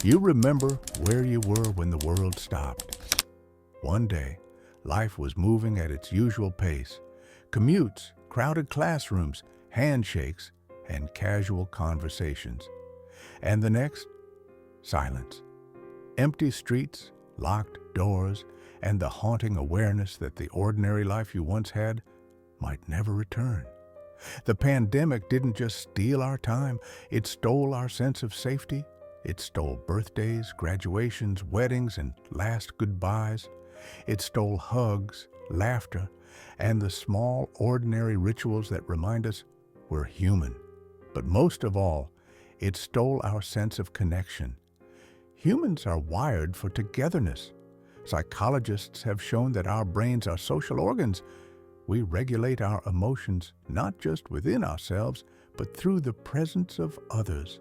You remember where you were when the world stopped. One day, life was moving at its usual pace. Commutes, crowded classrooms, handshakes, and casual conversations. And the next, silence. Empty streets, locked doors, and the haunting awareness that the ordinary life you once had might never return. The pandemic didn't just steal our time, it stole our sense of safety. It stole birthdays, graduations, weddings, and last goodbyes. It stole hugs, laughter, and the small, ordinary rituals that remind us we're human. But most of all, it stole our sense of connection. Humans are wired for togetherness. Psychologists have shown that our brains are social organs. We regulate our emotions not just within ourselves, but through the presence of others.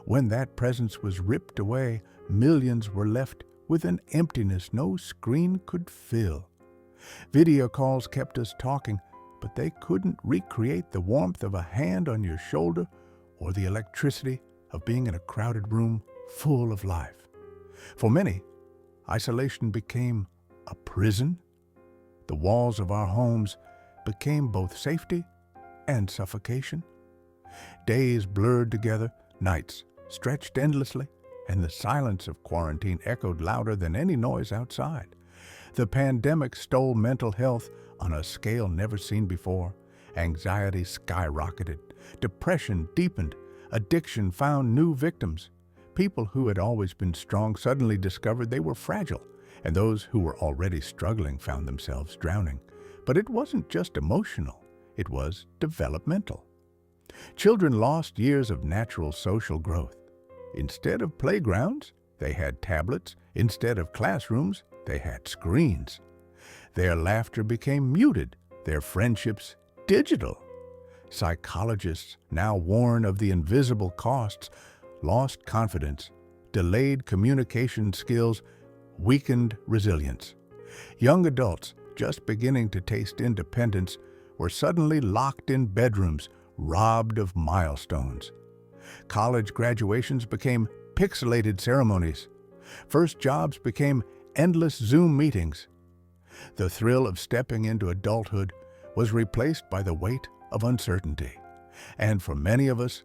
When that presence was ripped away, millions were left with an emptiness no screen could fill. Video calls kept us talking, but they couldn't recreate the warmth of a hand on your shoulder or the electricity of being in a crowded room full of life. For many, isolation became a prison. The walls of our homes became both safety and suffocation. Days blurred together, nights stretched endlessly, and the silence of quarantine echoed louder than any noise outside. The pandemic stole mental health on a scale never seen before. Anxiety skyrocketed, depression deepened, addiction found new victims. People who had always been strong suddenly discovered they were fragile, and those who were already struggling found themselves drowning. But it wasn't just emotional, it was developmental. Children lost years of natural social growth. Instead of playgrounds, they had tablets. Instead of classrooms, they had screens. Their laughter became muted, their friendships digital. Psychologists now warn of the invisible costs: lost confidence, delayed communication skills, weakened resilience. Young adults, just beginning to taste independence, were suddenly locked in bedrooms, robbed of milestones. College graduations became pixelated ceremonies. First jobs became endless Zoom meetings. The thrill of stepping into adulthood was replaced by the weight of uncertainty. And for many of us,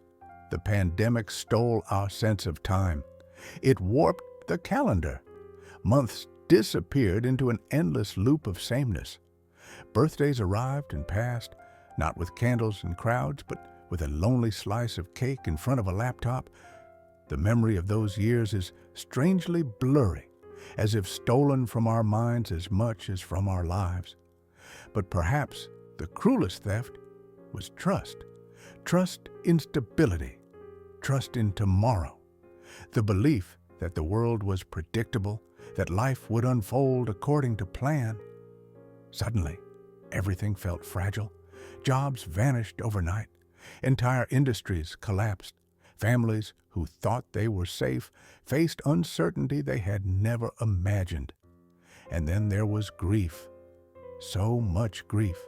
the pandemic stole our sense of time. It warped the calendar. Months disappeared into an endless loop of sameness. Birthdays arrived and passed, not with candles and crowds, but with a lonely slice of cake in front of a laptop. The memory of those years is strangely blurry, as if stolen from our minds as much as from our lives. But perhaps the cruelest theft was trust. Trust in stability. Trust in tomorrow. The belief that the world was predictable, that life would unfold according to plan. Suddenly, everything felt fragile. Jobs vanished overnight. Entire industries collapsed. Families who thought they were safe faced uncertainty they had never imagined. And then there was grief. So much grief.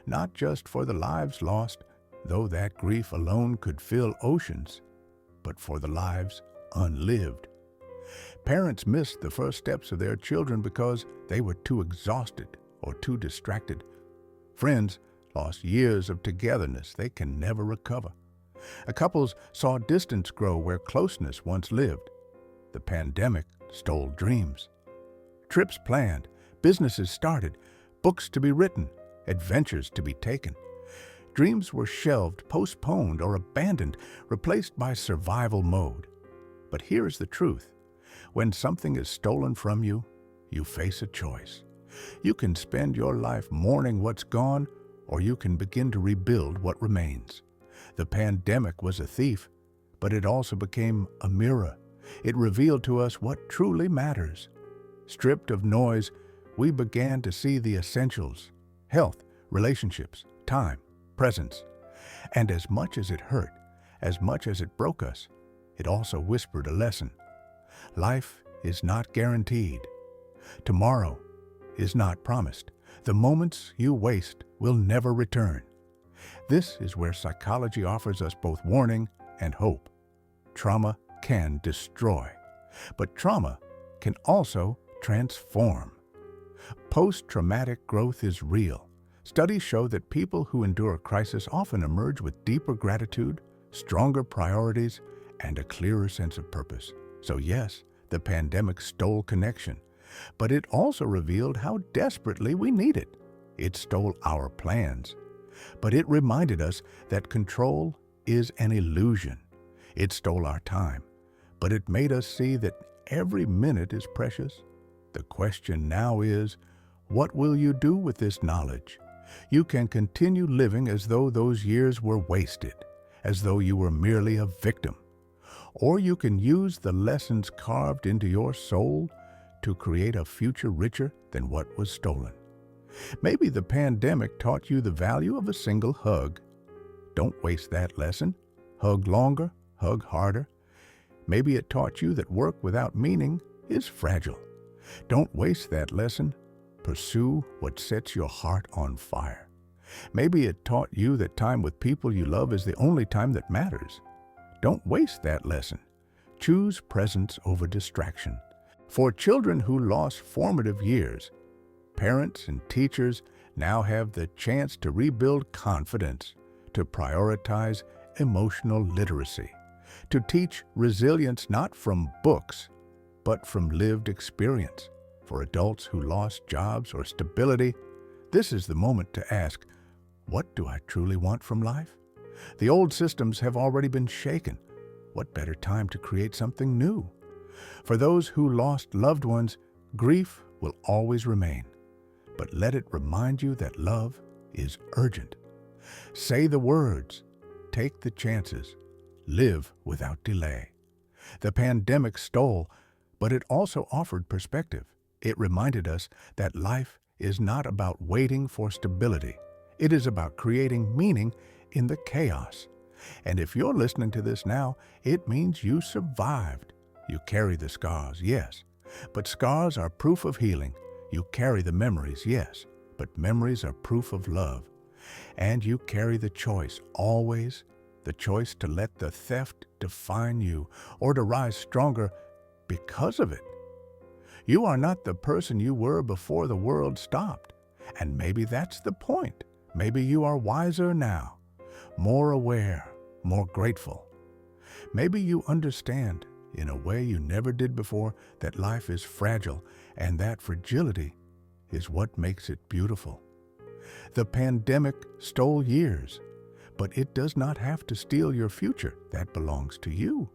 Not just for the lives lost, though that grief alone could fill oceans, but for the lives unlived. Parents missed the first steps of their children because they were too exhausted or too distracted. Friends lost years of togetherness they can never recover. Couples saw distance grow where closeness once lived. The pandemic stole dreams. Trips planned, businesses started, books to be written, adventures to be taken. Dreams were shelved, postponed, or abandoned, replaced by survival mode. But here's the truth. When something is stolen from you, you face a choice. You can spend your life mourning what's gone, or you can begin to rebuild what remains. The pandemic was a thief, but it also became a mirror. It revealed to us what truly matters. Stripped of noise, we began to see the essentials: health, relationships, time, presence. And as much as it hurt, as much as it broke us, it also whispered a lesson. Life is not guaranteed. Tomorrow is not promised. The moments you waste will never return. This is where psychology offers us both warning and hope. Trauma can destroy, but trauma can also transform. Post-traumatic growth is real. Studies show that people who endure a crisis often emerge with deeper gratitude, stronger priorities, and a clearer sense of purpose. So yes, the pandemic stole connection, but it also revealed how desperately we need it. It stole our plans, but it reminded us that control is an illusion. It stole our time, but it made us see that every minute is precious. The question now is, what will you do with this knowledge? You can continue living as though those years were wasted, as though you were merely a victim. Or you can use the lessons carved into your soul to create a future richer than what was stolen. Maybe the pandemic taught you the value of a single hug. Don't waste that lesson. Hug longer, hug harder. Maybe it taught you that work without meaning is fragile. Don't waste that lesson. Pursue what sets your heart on fire. Maybe it taught you that time with people you love is the only time that matters. Don't waste that lesson. Choose presence over distraction. For children who lost formative years, parents and teachers now have the chance to rebuild confidence, to prioritize emotional literacy, to teach resilience not from books, but from lived experience. For adults who lost jobs or stability, this is the moment to ask, what do I truly want from life? The old systems have already been shaken. What better time to create something new? For those who lost loved ones, grief will always remain. But let it remind you that love is urgent. Say the words, take the chances, live without delay. The pandemic stole, but it also offered perspective. It reminded us that life is not about waiting for stability. It is about creating meaning in the chaos. And if you're listening to this now, it means you survived. You carry the scars, yes, but scars are proof of healing. You carry the memories, yes, but memories are proof of love. And you carry the choice, always, the choice to let the theft define you or to rise stronger because of it. You are not the person you were before the world stopped. And maybe that's the point. Maybe you are wiser now, more aware, more grateful. Maybe you understand, in a way you never did before, that life is fragile and that fragility is what makes it beautiful. The pandemic stole years, but it does not have to steal your future. That belongs to you.